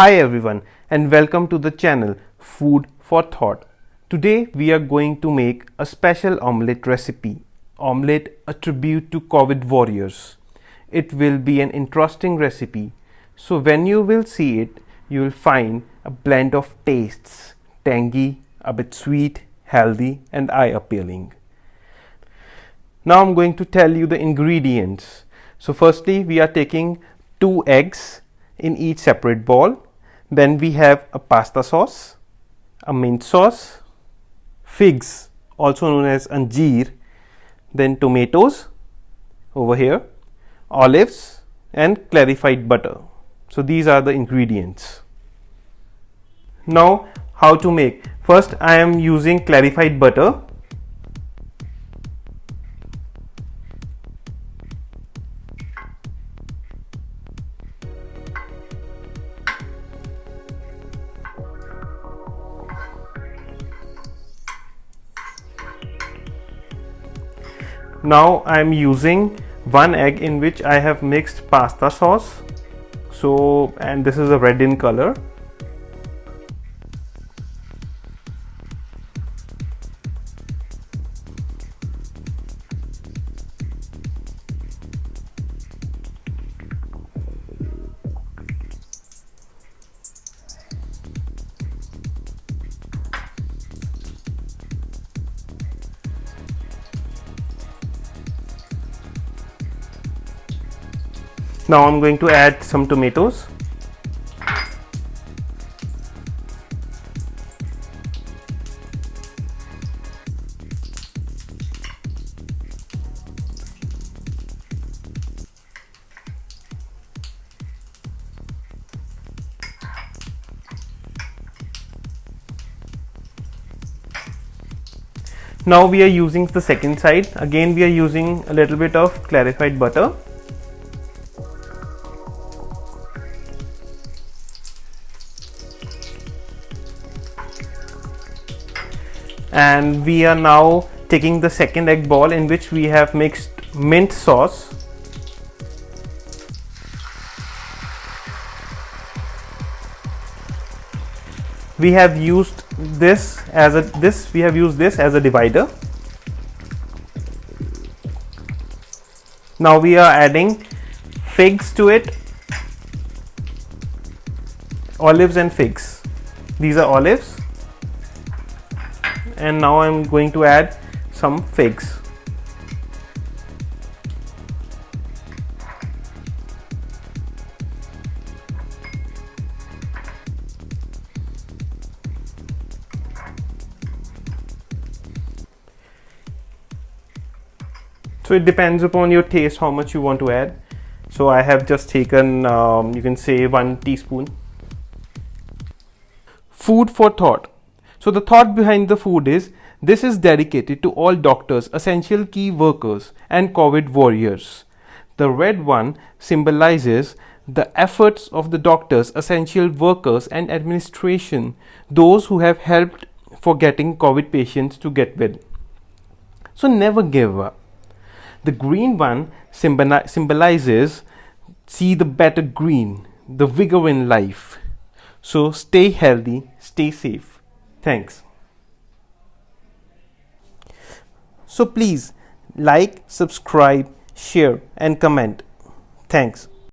Hi everyone and welcome to the channel Food for Thought. Today we are going to make a special omelette recipe. Omelette, a tribute to COVID warriors. It will be an interesting recipe. So when you will see it, you will find a blend of tastes, tangy, a bit sweet, healthy and eye appealing. Now I'm going to tell you the ingredients. So firstly we are taking 2 eggs in each separate bowl. Then we have a pasta sauce, a mint sauce, figs also known as anjeer, then tomatoes over here, olives and clarified butter. So these are the ingredients. Now how to make? First I am using clarified butter. Now I am using 1 egg in which I have mixed pasta sauce. And this is a red in color. Now I'm going to add some tomatoes. Now we are using the second side. Again we are using a little bit of clarified butter. And we are now taking the second egg ball in which we have mixed mint sauce. We have used this as a divider. Now we are adding figs to it, olives and figs. These are olives. And now I'm going to add some figs. So it depends upon your taste how much you want to add. So I have just taken you can say 1 teaspoon. Food for thought. So the thought behind the food is, this is dedicated to all doctors, essential key workers and COVID warriors. The red one symbolizes the efforts of the doctors, essential workers and administration, those who have helped for getting COVID patients to get well. So never give up. The green one symbolizes, see the better green, the vigor in life. So stay healthy, stay safe. Thanks. So please like, subscribe, share and comment. Thanks.